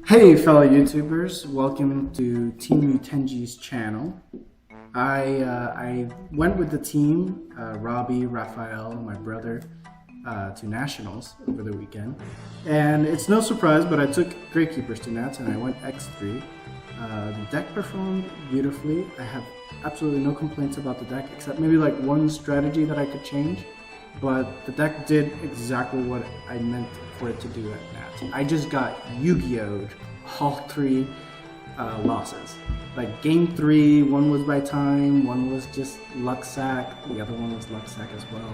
Hey fellow YouTubers, welcome to TeamYutenji's channel. I went with the team, Robbie, Raphael, and my brother, to Nationals over the weekend. And it's no surprise, but I took Gravekeepers to Nats and I went X3. The deck performed beautifully. I have absolutely no complaints about the deck, except maybe like one strategy that I could change. But the deck did exactly what I meant for it to do at Nats. I just got Yu-Gi-Oh'd all three losses. Like game 3, one was by time, one was just luck sack, the other one was luck sack as well.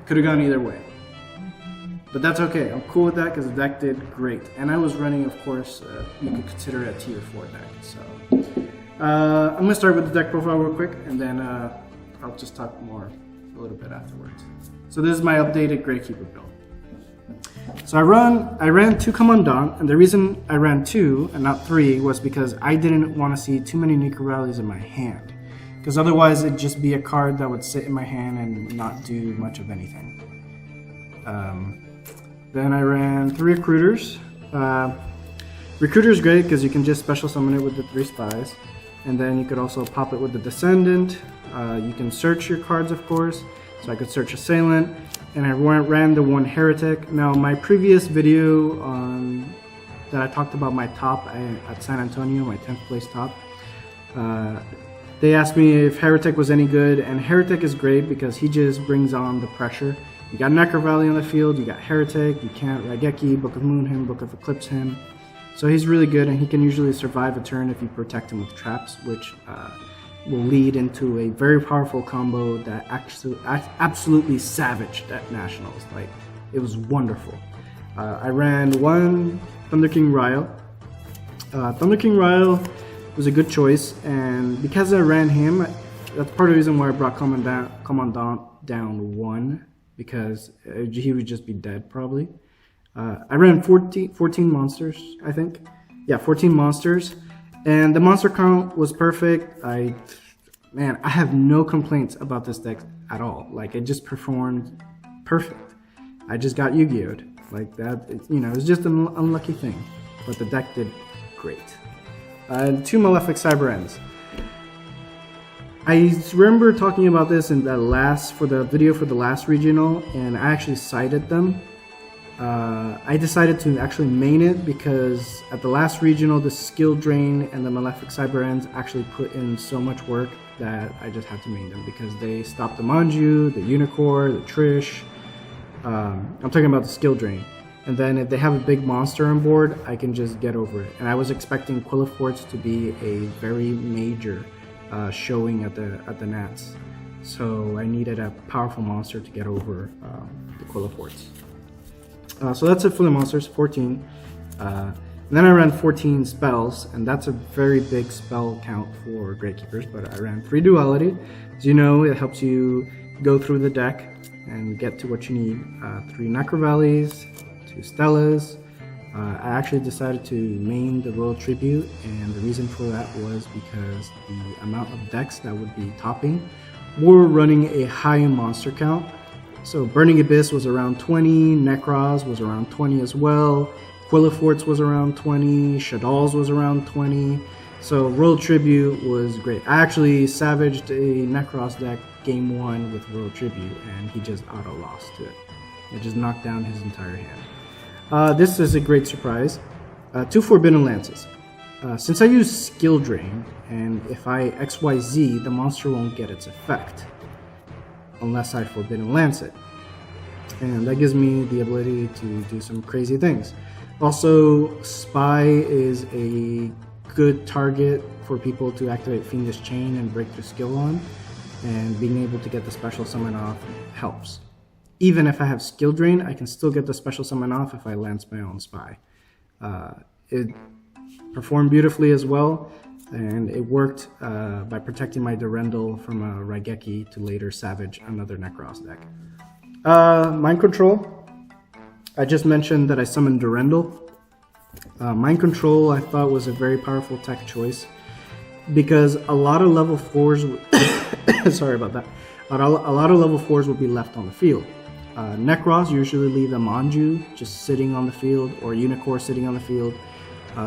Could have gone either way. But that's okay, I'm cool with that because the deck did great. And I was running, of course, you could consider it a tier 4 deck. So I'm going to start with the deck profile real quick and then I'll just talk more a little bit afterwards. So this is my updated Gravekeeper build. So I ran 2 Commandant, and the reason I ran 2 and not 3 was because I didn't want to see too many Necro Rallies in my hand. Because otherwise it'd just be a card that would sit in my hand and not do much of anything. Then I ran 3 Recruiters. Recruiter is great because you can just special summon it with the 3 Spies. And then you could also pop it with the Descendant. You can search your cards, of course. So I could search Assailant, and I ran the 1 Heretic. Now my previous video that I talked about my top at San Antonio, my 10th place top, they asked me if Heretic was any good, and Heretic is great because he just brings on the pressure. You got Necro Valley on the field, you got Heretic, you can't Raigeki, Book of Moon him, Book of Eclipse him. So he's really good, and he can usually survive a turn if you protect him with traps, which will lead into a very powerful combo that absolutely savaged at Nationals. Like, it was wonderful. I ran 1 Thunder King Ryle. Thunder King Ryle was a good choice, and because I ran him, that's part of the reason why I brought Commandant down 1, because he would just be dead probably. I ran 14 monsters, I think. Yeah, 14 monsters. And the monster count was perfect. I have no complaints about this deck at all. Like, it just performed perfect. I just got Yu-Gi-Oh'd. Like that, it's just an unlucky thing. But the deck did great. 2 Malefic Cyber Ends. I remember talking about this in for the video for the last regional, and I actually cited them. I decided to actually main it because at the last regional, the skill drain and the Malefic Cyber Ends actually put in so much work that I just had to main them because they stopped the Manju, the Unicorn, the Trish. I'm talking about the skill drain. And then if they have a big monster on board, I can just get over it. And I was expecting Quilliforts to be a very major showing at the Nats. So I needed a powerful monster to get over the Quilliforts. So that's it for the monsters, 14. And then I ran 14 spells, and that's a very big spell count for Gravekeepers, but I ran 3 Duality. As you know, it helps you go through the deck and get to what you need. 3 Necro Valleys, 2 Stellas. I actually decided to main the Royal Tribute, and the reason for that was because the amount of decks that would be topping were running a high monster count. So Burning Abyss was around 20, Necros was around 20 as well, Quilliforts was around 20, Shadalls was around 20, so Royal Tribute was great. I actually savaged a Necros deck game 1 with Royal Tribute, and he just auto-lost to it. It just knocked down his entire hand. This is a great surprise. 2 Forbidden Lances. Since I use Skill Drain, and if I XYZ, the monster won't get its effect unless I Forbidden Lance it. And that gives me the ability to do some crazy things. Also, Spy is a good target for people to activate Fiendish Chain and break their skill on, and being able to get the special summon off helps. Even if I have Skill Drain, I can still get the special summon off if I lance my own Spy. It performed beautifully as well, and it worked by protecting my Durendal from a Raigeki to later savage another Necros deck. Mind Control. I just mentioned that I summoned Durendal. Mind Control I thought was a very powerful tech choice because a lot of level 4s sorry about that. A lot of level 4s would be left on the field. Necros usually leave them Manju just sitting on the field, or Unicorn sitting on the field,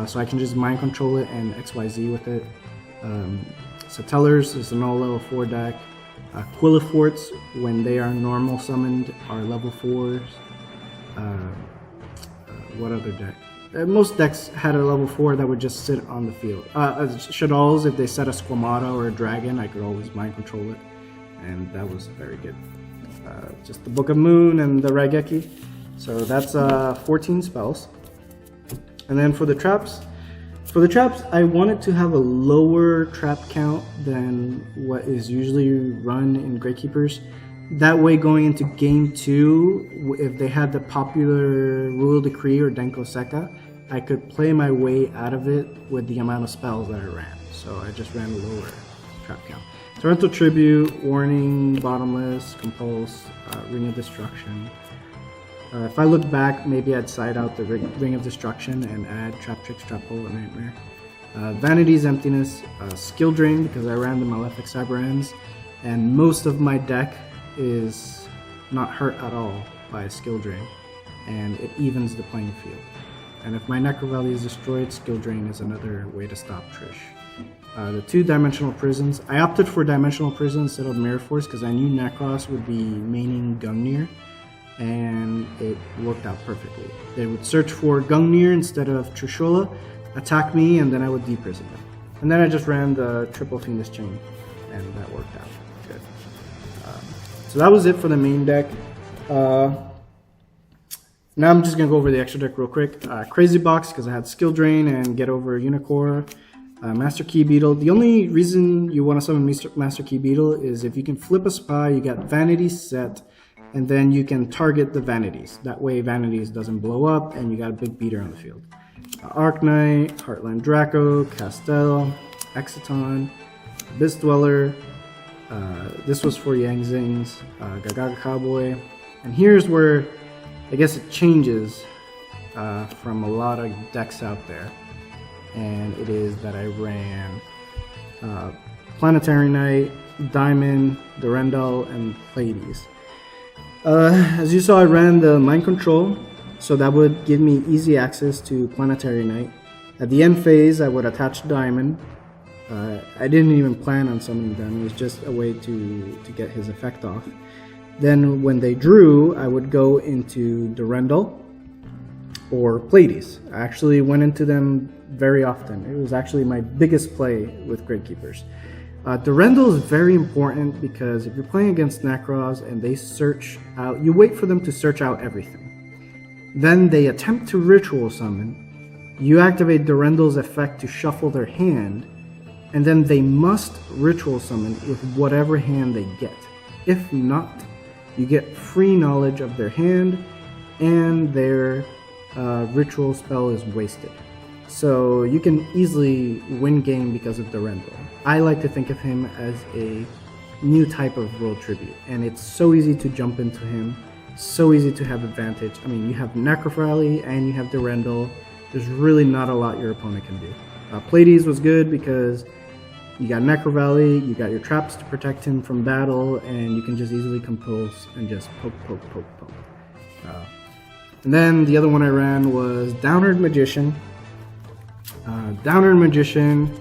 so I can just mind control it and XYZ with it. Satellars is an all level 4 deck. Quilliforts, when they are normal summoned, are level 4s. What other deck? Most decks had a level 4 that would just sit on the field. Shaddolls, if they set a Squamata or a Dragon, I could always mind control it, and that was very good. Just the Book of Moon and the Raigeki. So that's 14 spells. And then for the traps, I wanted to have a lower trap count than what is usually run in Gravekeepers. That way, going into game 2, if they had the popular Rule Decree or Denko Seka, I could play my way out of it with the amount of spells that I ran. So I just ran a lower trap count. Torrential Tribute, Warning, Bottomless, Compulse, Ring of Destruction. If I look back, maybe I'd side out the Ring of Destruction and add Trap Tricks, Trap Hole, and Nightmare. Vanity's Emptiness, Skill Drain, because I ran the Malefic Cyber Ends, and most of my deck is not hurt at all by a Skill Drain, and it evens the playing field. And if my Necro Valley is destroyed, Skill Drain is another way to stop Trish. The 2 Dimensional Prisons, I opted for Dimensional Prison instead of Mirror Force because I knew Necros would be maining Gungnir, and it worked out perfectly. They would search for Gungnir instead of Trishula, attack me, and then I would deprison them. And then I just ran the Triple Fiendish Chain, and that worked out good. So that was it for the main deck. Now I'm just going to go over the extra deck real quick. Crazy Box, because I had Skill Drain and Get Over Unicorn. Master Key Beetle. The only reason you want to summon Master Key Beetle is if you can flip a spy, you got Vanity set, and then you can target the Vanities. That way Vanities doesn't blow up, and you got a big beater on the field. Arc Knight, Heartland Draco, Castel, Exciton, Abyss Dweller. This was for Yang Zings, Gagaga Cowboy. And here's where I guess it changes from a lot of decks out there. And it is that I ran Planetary Knight, Diamond, Durandal, and Pleiades. As you saw, I ran the Mind Control, so that would give me easy access to Planetary Knight. At the end phase, I would attach Diamond. I didn't even plan on summoning them, it was just a way to get his effect off. Then when they drew, I would go into Durandal or Pleiades. I actually went into them very often. It was actually my biggest play with Gravekeepers. Durandal is very important because if you're playing against Necros and they search out, you wait for them to search out everything. Then they attempt to ritual summon. You activate Durandal's effect to shuffle their hand, and then they must ritual summon with whatever hand they get. If not, you get free knowledge of their hand, and their ritual spell is wasted. So you can easily win game because of Durandal. I like to think of him as a new type of World Tribute, and it's so easy to jump into him, so easy to have advantage. I mean, you have Necrophaly and you have Durandal. There's really not a lot your opponent can do. Pleiades was good because you got Necrovalley, you got your traps to protect him from battle, and you can just easily compulse and just poke. And then the other one I ran was Downward Magician. Downward Magician,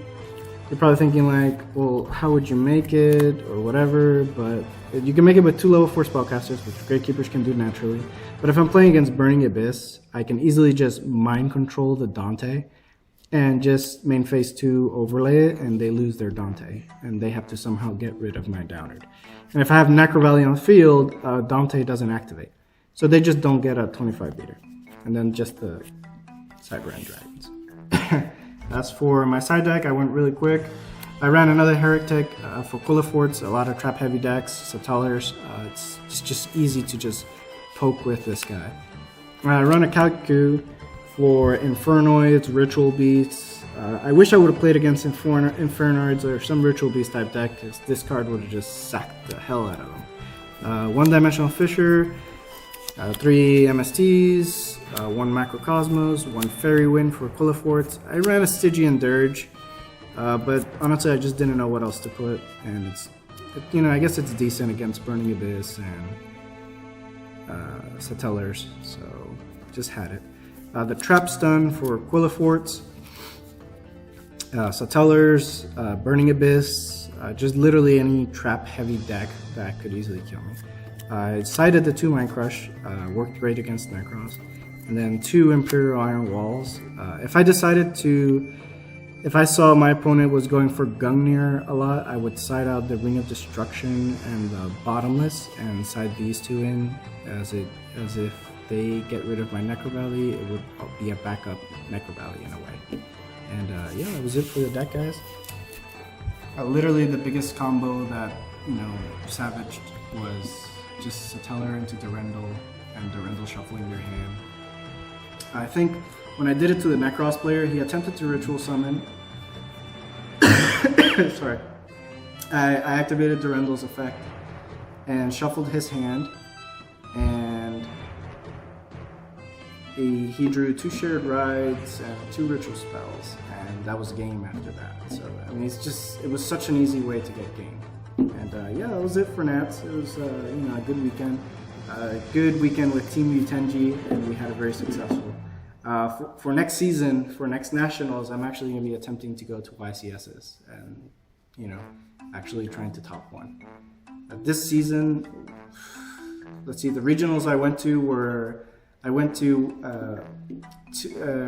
you're probably thinking like, well, how would you make it or whatever, but you can make it with 2 level 4 spellcasters, which Gravekeepers can do naturally. But if I'm playing against Burning Abyss, I can easily just mind control the Dante and just main phase 2 overlay it, and they lose their Dante, and they have to somehow get rid of my Downward. And if I have Necrovalley on the field, Dante doesn't activate. So they just don't get a 25 beater. And then just the Cyber End Dragons. As for my side deck, I went really quick. I ran another Heretic for Quilliforts, a lot of trap heavy decks, Satellars. It's just easy to just poke with this guy. I run a Kalku for Infernoids, Ritual Beasts. I wish I would have played against Infernoids or some Ritual Beast type deck, because this card would have just sacked the hell out of them. 1-dimensional Fisher, 3 MSTs, 1 Macrocosmos, 1 Fairy Wind for Quilliforts. I ran a Stygian Dirge, but honestly I just didn't know what else to put, and I guess it's decent against Burning Abyss, Satellars, so just had it. The trap stun for Quilliforts, Satellars, Burning Abyss, just literally any trap heavy deck that could easily kill me. I cited the 2 Mind Crush, worked great against Necros, and then 2 Imperial Iron Walls. If I saw my opponent was going for Gungnir a lot, I would side out the Ring of Destruction and the Bottomless and side these 2 in as if they get rid of my Necro Valley, it would be a backup Necro Valley in a way. And yeah, that was it for the deck, guys. Literally the biggest combo that, savaged was just Satellar into Durendal and Durendal shuffling their hand. I think when I did it to the Necros player, he attempted to Ritual Summon. Sorry. I activated Durendal's effect and shuffled his hand, and he drew 2 Shared Rides and 2 Ritual Spells, and that was game after that. So, I mean, it was such an easy way to get game. And yeah, that was it for Nats. It was, a good weekend. Good weekend with TeamYutenji, and we had a very successful. For next season, for next nationals, I'm actually going to be attempting to go to YCSs and, actually trying to top 1. This season, let's see, the regionals I went to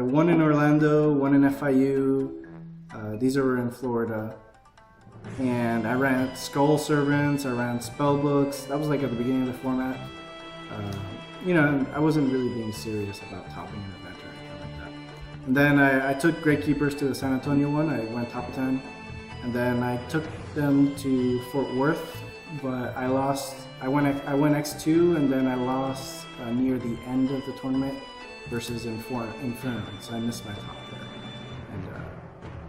one in Orlando, one in FIU. These are in Florida. And I ran Skull Servants, I ran Spellbooks. That was like at the beginning of the format. I wasn't really being serious about topping an event or anything like that. And then I took Gravekeepers to the San Antonio one. I went top 10. And then I took them to Fort Worth, but I lost. I went X2, and then I lost near the end of the tournament versus Inferno. So I missed my top there. And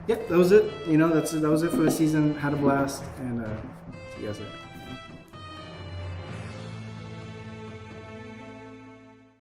yeah, that was it. That was it for the season. Had a blast, and see you guys later.